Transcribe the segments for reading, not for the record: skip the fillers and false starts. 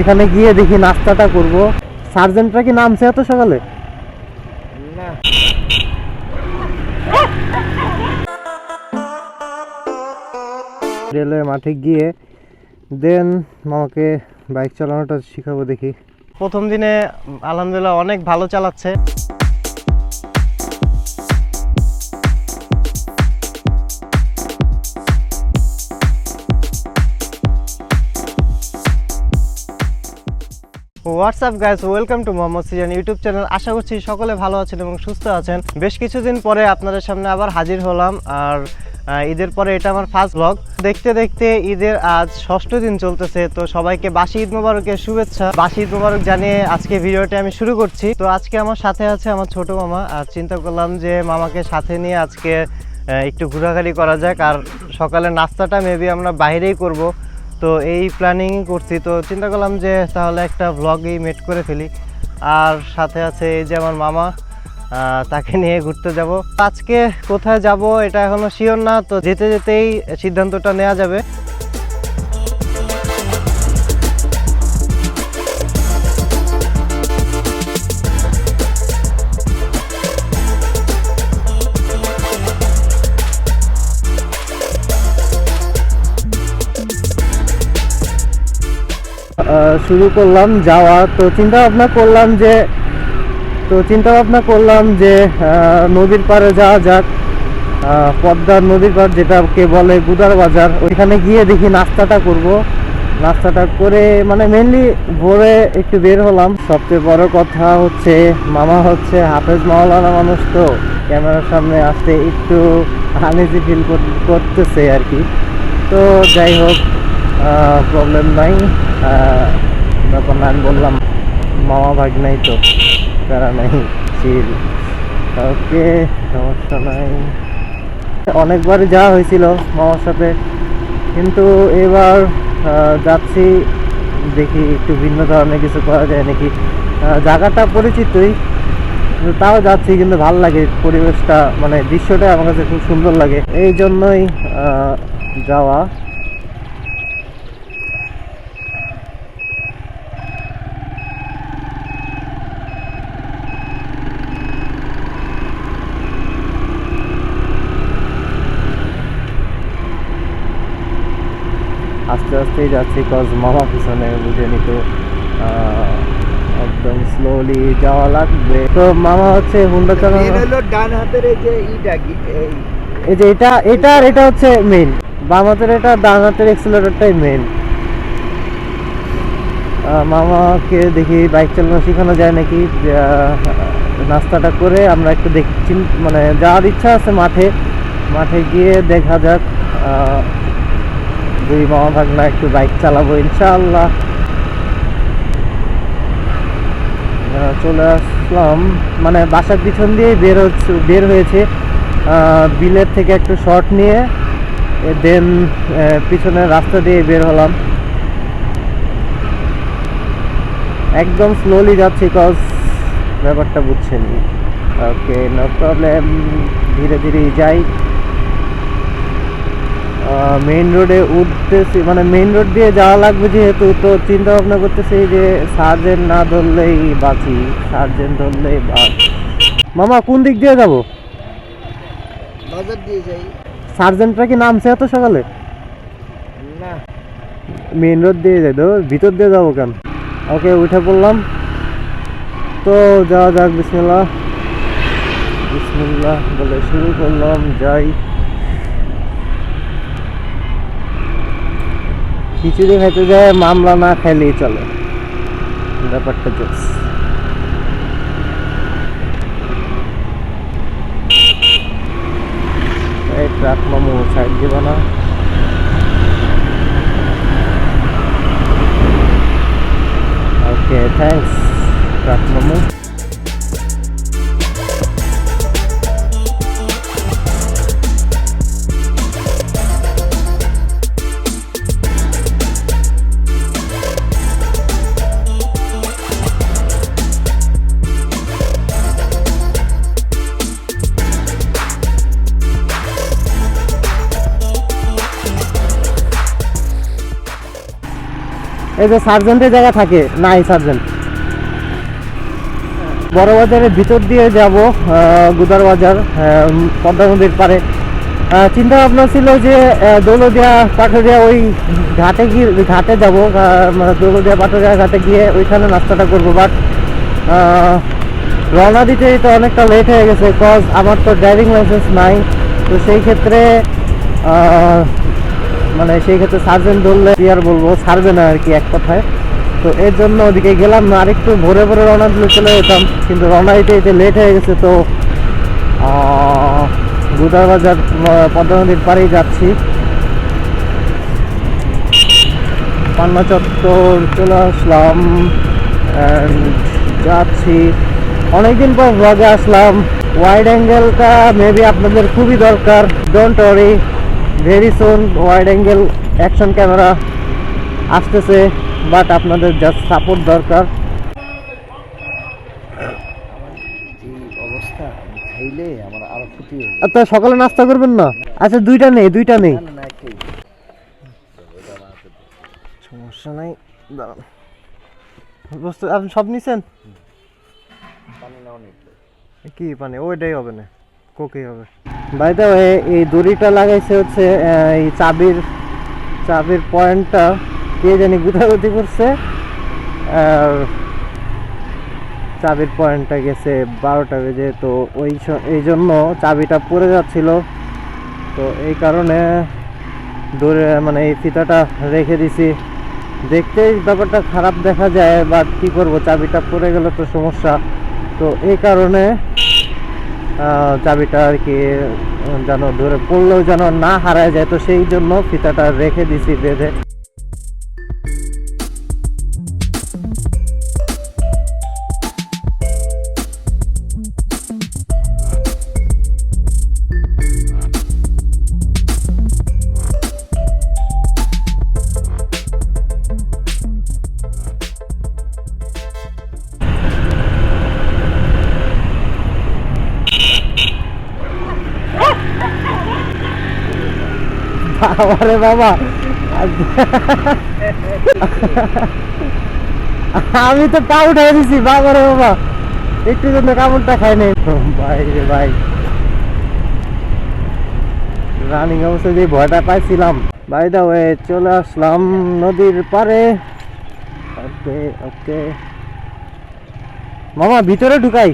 এখানে গিয়ে দেখি নাস্তাটা করব। সার্জেন্টরা কি নামছে এত সকালে? না, রেলওয়ে মাঠে গিয়ে দেন মামাকে বাইক চালানোটা শিখাবো দেখি। প্রথম দিনে আলহামদুলিল্লাহ অনেক ভালো চালাচ্ছে। What's up guys, welcome to Mohammad Sijan YouTube channel. আশা করছি সকলে ভালো আছেন এবং সুস্থ আছেন। বেশ কিছুদিন পরে আপনাদের সামনে আবার হাজির হলাম। আর ঈদের পরে এটা আমার ফার্স্ট ব্লগ। দেখতে দেখতে ঈদের আজ 6ষ্ঠ দিন চলতেছে। তো সবাইকে বাসি ঈদ মোবারকের শুভেচ্ছা। বাসি ঈদ মোবারক জানিয়ে আজকে ভিডিওটি আমি শুরু করছি। তো আজকে আমার সাথে আছে আমার ছোট মামা। আর চিন্তা করলাম যে মামাকে সাথে নিয়ে আজকে একটু ঘোরাঘুরি করা যাক। আর সকালে নাস্তাটা মেবি আমরা বাইরেই করব। তো এই প্ল্যানিংই করছি। তো চিন্তা করলাম যে তাহলে একটা ভ্লগই মেড করে ফেলি। আর সাথে আছে এই যে আমার মামা, তাকে নিয়ে ঘুরতে যাব। আজকে কোথায় যাব এটা এখনো শিওর না, তো যেতে যেতেই সিদ্ধান্তটা নেওয়া যাবে। শুরু করলাম যাওয়া। তো চিন্তা ভাবনা করলাম যে নদীর পাড়ে যাওয়া যাক। পদ্মার নদীর পাড়, যেটাকে বলে গুদার বাজার। ওইখানে গিয়ে দেখি নাস্তাটা করব। নাস্তাটা করে মানে মেনলি ভোরে একটু বের হলাম। সবচেয়ে বড় কথা হচ্ছে মামা হচ্ছে হাফেজ মাওলানা মানুষ, তো ক্যামেরার সামনে আসতে একটু আনইজি ফিল করতেছে আর কি। তো যাই হোক, প্রবলেম নাই, ব্যাপার না। আমি বললাম মামা ভাগ নাই, তো প্যারা নাই, চিল, ওকে, সমস্যা নাই। অনেকবার যাওয়া হয়েছিল মামার সাথে, কিন্তু এবার যাচ্ছি, দেখি একটু ভিন্ন ধরনের কিছু করা যায় নাকি। জায়গাটা পরিচিতই, তাও যাচ্ছি, কিন্তু ভালো লাগে পরিবেশটা, মানে দৃশ্যটা আমার কাছে খুব সুন্দর লাগে, এই জন্যই যাওয়া। আস্তে আস্তেই যাচ্ছি, কজ মামা পিছনে, বুঝে নিত। একদম স্লোলি যাওয়া লাগবে। তো মামা হচ্ছে হুন্ডা চালানো। ডান হাতের এই যে এই যে এটা হচ্ছে মেইন, বাম হাতের এটা, ডান হাতের এক্সেলারেটরটাই মেইন। মামাকে দেখি বাইক চালানো শেখানো যায় নাকি। নাস্তাটা করে আমরা একটু দেখছি, মানে যাওয়ার ইচ্ছা আছে মাঠে গিয়ে দেখা যাক। দুই মামা ভাগনা একটু বাইক চালাবো ইনশাআল্লাহ। চলে আসলাম, মানে বাসার পিছন দিয়ে বের হয়েছে। বিলের থেকে একটু শর্ট নিয়ে দেন পিছনের রাস্তা দিয়ে বের হলাম। একদম স্লোলি যাচ্ছি, কজ ব্যাপারটা বুঝছেন। ওকে, নো প্রবলেম, ধীরে ধীরেই যাই। মেইন রোডে উঠতেছি, মানে মেইন রোড দিয়ে যাওয়া লাগবে যেহেতু, তো চিন্তা ভাবনা করতেছি যে সার্জেন্ট না ধরলেই বাঁচি, সার্জেন্ট ধরলেই বাঁচ। মামা কোন দিক দিয়ে যাব? বাজার দিয়ে যাই। সার্জেন্টরা কি নামছে এত সকালে? না, মেইন রোড দিয়ে যাই, তো ভিতর দিয়ে যাবো কেন? ওকে, উঠে পড়লাম, তো যাওয়া যাক। বিসমিল্লাহ বিসমিল্লাহ বলে শুরু করলাম, যাই। খিচুড়ি খাইতে যায়, মামলা না খাইলেই চলে, ব্যাপারটা জোস। এই ট্রাক মামু সাইড দিব না। ওকে, থ্যাঙ্কস ট্রাক মামু। যে সার্জেন্টের জায়গা থাকে, নাই সার্জেন্ট। বড় বাজারের ভিতর দিয়ে যাব গুদার বাজার, পদ্মা নদীর পারে। চিন্তা ভাবনা ছিল যে দৌলদিয়া পাটুরিয়া ওই ঘাটে যাব, মানে দৌলদিয়া পাটুরিয়া ঘাটে গিয়ে ওইখানে নাস্তাটা করবো। বাট রওনা দিতেই তো অনেকটা লেট হয়ে গেছে, কজ আমার তো ড্রাইভিং লাইসেন্স নাই। তো সেই ক্ষেত্রে সার্জেন্ট ধরলে কি আর বলবো, ছাড়বে না আর কি এক কথায়। তো এর জন্য ওদিকে গেলাম না, আরেকটু ভোরে ভোরে রওনা দিলে চলে যেতাম, কিন্তু রওনা দিতে লেট হয়ে গেছে। তো গুদার বাজার পদ্মা নদীর পাড়েই যাচ্ছি। পান্না চত্বর চলে আসলাম, যাচ্ছি। অনেকদিন পর ব্লগে আসলাম। ওয়াইড অ্যাঙ্গেলটা মেবি আপনাদের খুবই দরকার। Don't worry, very soon wide angle action camera আসতেছে, বাট আপনাদের জাস্ট সাপোর্ট দরকার। অবস্থা খাইলে আমার আরো ক্ষতি হয়ে যাবে। আচ্ছা, সকালে নাস্তা করবেন না? আচ্ছা, দুইটা নেই। না একটাই। সমস্যা নাই, দাঁড়ান। বস্তু আপনি সব নিছেন? পানি নাও নেই। কি পানি? ওইটাই হবে না, কোকেই হবে। বাড়িতে এই দড়িটা লাগাইছে হচ্ছে এই চাবির পয়েন্টটা কে জানি গুতাগুতি করছে, আর চাবির পয়েন্টটা গেছে 12টা বেজে। তো এই জন্য চাবিটা পড়ে যাচ্ছিল। তো এই কারণে মানে এই ফিতাটা রেখে দিছি। দেখতেই ব্যাপারটা খারাপ দেখা যায়, বাট কি করব, চাবিটা পড়ে গেলে তো সমস্যা। তো এই কারণে চাবিটা আর কি যেন ধরে পড়লেও যেন না হারায় যায়, তো সেই জন্য ফিতাটা রেখে দিছি বেঁধে। আরে বাবা, আমি তো পা উঠাই দিছি। বাবা রে বাবা, একটু জন্য কামড়টা খাই নাই। ভাই রে ভাই, রানিং অবস্থায় যে ভয়টা পাইছিলাম। বাই দা ওয়ে, চলে আসলাম নদীর পারে। ওকে ওকে মামা, ভিতরে ঢুকাই।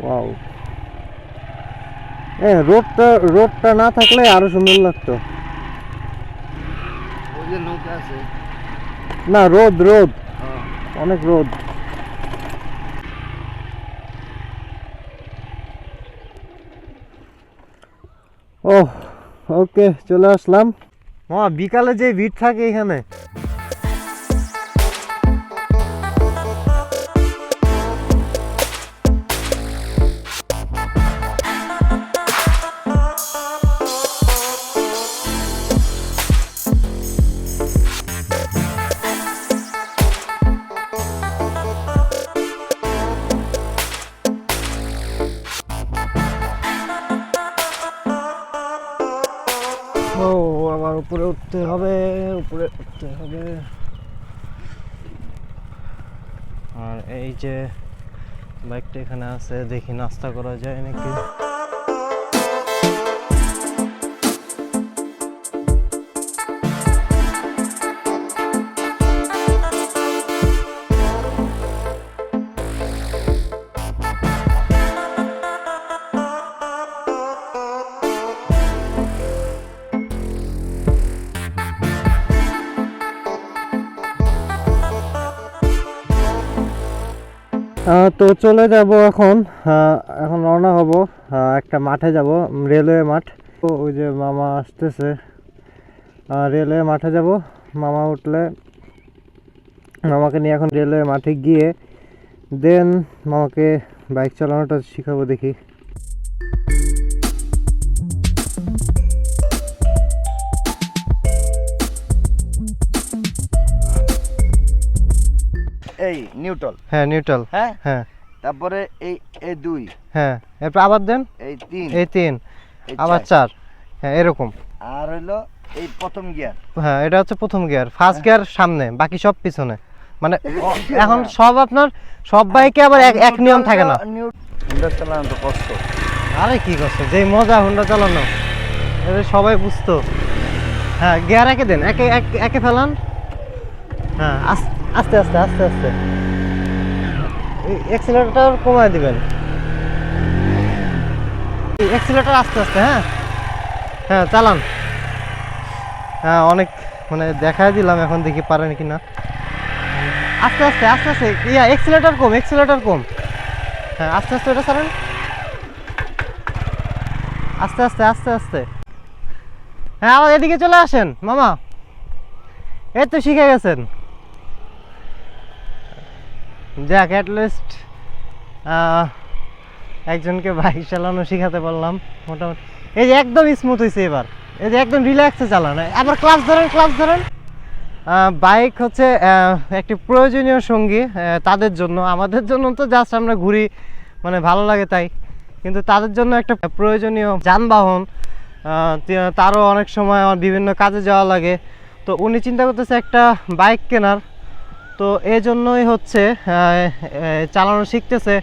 ওয়াও, রোডটা না থাকলে আরো সুন্দর লাগতো। ওই যে নৌকা আছে না, রোদ অনেক রোদ। ওহ, ওকে, চলে আসলাম। বিকালে যে ভিড় থাকে এখানে। আবার উপরে উঠতে হবে। আর এই যে বাইকটা এখানে আছে, দেখি নাস্তা করা যায় নাকি। তো চলে যাব এখন রওনা হব। একটা মাঠে যাব, রেলওয়ে মাঠ। তো ওই যে মামা আসতেছে, রেলওয়ে মাঠে যাব। মামা উঠলে মামাকে নিয়ে এখন রেলওয়ে মাঠে গিয়ে দেন মামাকে বাইক চালানোটা শিখাবো, দেখি। এই নিউট্রাল। হ্যাঁ, নিউট্রাল। হ্যাঁ হ্যাঁ, তারপরে এই 2। হ্যাঁ, এরপর আবার দেন। এই 3। এই 3, আবার 4। হ্যাঁ, এরকম। আর হইলো এই প্রথম গিয়ার। হ্যাঁ এটা হচ্ছে প্রথম গিয়ার, ফার্স্ট গিয়ার সামনে, বাকি সব পিছনে। মানে এখন সব আপনার সব বাইকে আবার এক নিয়ম থাকে না। হুন্ডা চালানো তো কষ্ট। আরে কি করছে, যেই মজা হুন্ডা চালানো, এটা সবাই বুঝতো। হ্যাঁ গিয়ার একে দেন, একে একে ফেলান। হ্যাঁ আস্তে আস্তে আস্তে আস্তে এক্সিলারেটর কমায় দিবেন, এক্সিলারেটর আস্তে আস্তে। হ্যাঁ হ্যাঁ চালান। হ্যাঁ অনেক মানে দেখাই দিলাম, এখন দেখি পারেন কি না। আস্তে আস্তে আস্তে আস্তে, ইয়া এক্সিলারেটর কম, এক্সিলারেটর কম। হ্যাঁ আস্তে আস্তে এটা ছাড়েন, আস্তে আস্তে আস্তে আস্তে। হ্যাঁ আবার এদিকে চলে আসেন মামা, এই তো শিখে গেছেন। যাক অ্যাটলিস্ট একজনকে বাইক চালানো শিখাতে পারলাম মোটামুটি। এই যে একদম স্মুথ হয়েছে এবার, এই যে একদম রিল্যাক্সে চালানো। আবার ক্লাচ ধরেন, ক্লাচ ধরেন। বাইক হচ্ছে একটি প্রয়োজনীয় সঙ্গী তাদের জন্য। আমাদের জন্য তো জাস্ট আমরা ঘুরি, মানে ভালো লাগে তাই, কিন্তু তাদের জন্য একটা প্রয়োজনীয় যানবাহন। তারও অনেক সময় আমার বিভিন্ন কাজে যাওয়া লাগে, তো উনি চিন্তা করতেছে একটা বাইক কেনার। তো এই জন্যই হচ্ছে চালানো শিখতেছে,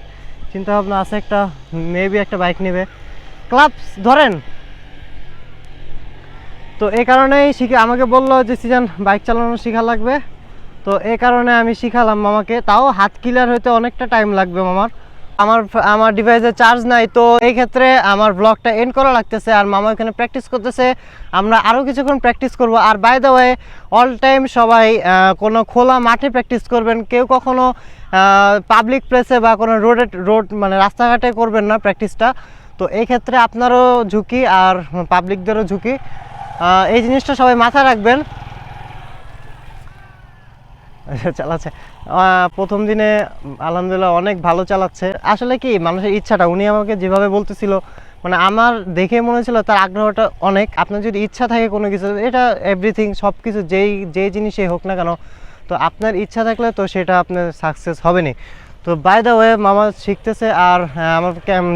চিন্তা ভাবনা আছে একটা মেবি একটা বাইক নেবে। ক্লাচ ধরেন। তো এই কারণেই আমাকে বললো যে সিজন বাইক চালানো শেখা লাগবে, তো এই কারণে আমি শিখালাম মামাকে। তাও হাত ক্লিয়ার হইতে অনেকটা টাইম লাগবে মামার। আমার ডিভাইসে চার্জ নাই, তো এই ক্ষেত্রে আমার ব্লগটা এন্ড করা লাগতেছে। আর মামা এখানে প্র্যাকটিস করতেছে, আমরা আরও কিছুক্ষণ প্র্যাকটিস করব। আর by the way all time সবাই কোনো খোলা মাঠে প্র্যাকটিস করবেন, কেউ কখনো পাবলিক প্লেসে বা কোনো রোড মানে রাস্তাঘাটে করবেন না প্র্যাকটিসটা। তো এই ক্ষেত্রে আপনারও ঝুঁকি আর পাবলিকদেরও ঝুঁকি, এই জিনিসটা সবাই মাথায় রাখবেন। চালাচ্ছে প্রথম দিনে আলহামদুলিল্লাহ অনেক ভালো চালাচ্ছে। আসলে কি মানুষের ইচ্ছাটা, উনি আমাকে যেভাবে বলতেছিল, মানে আমার দেখে মনে হচ্ছিল তার আগ্রহটা অনেক। আপনার যদি ইচ্ছা থাকে কোনো কিছু, এটা এভরিথিং সব কিছু যেই জিনিসই হোক না কেন, তো আপনার ইচ্ছা থাকলে তো সেটা আপনার সাকসেস হবে না। তো বাই দ্য ওয়ে মামা শিখতেছে, আর আমার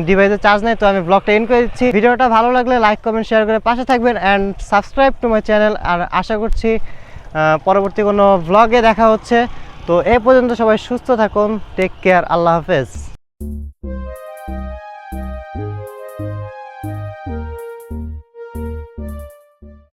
ডিভাইসে চার্জ নেই, তো আমি ব্লগটা এন্ড করে দিচ্ছি। ভিডিওটা ভালো লাগলে লাইক কমেন্ট শেয়ার করে পাশে থাকবেন and subscribe to my channel. আর আশা করছি পরবর্তী কোনো ব্লগে দেখা হচ্ছে। তো এই পর্যন্ত সবাই সুস্থ থাকুন, টেক কেয়ার, আল্লাহ হাফেজ।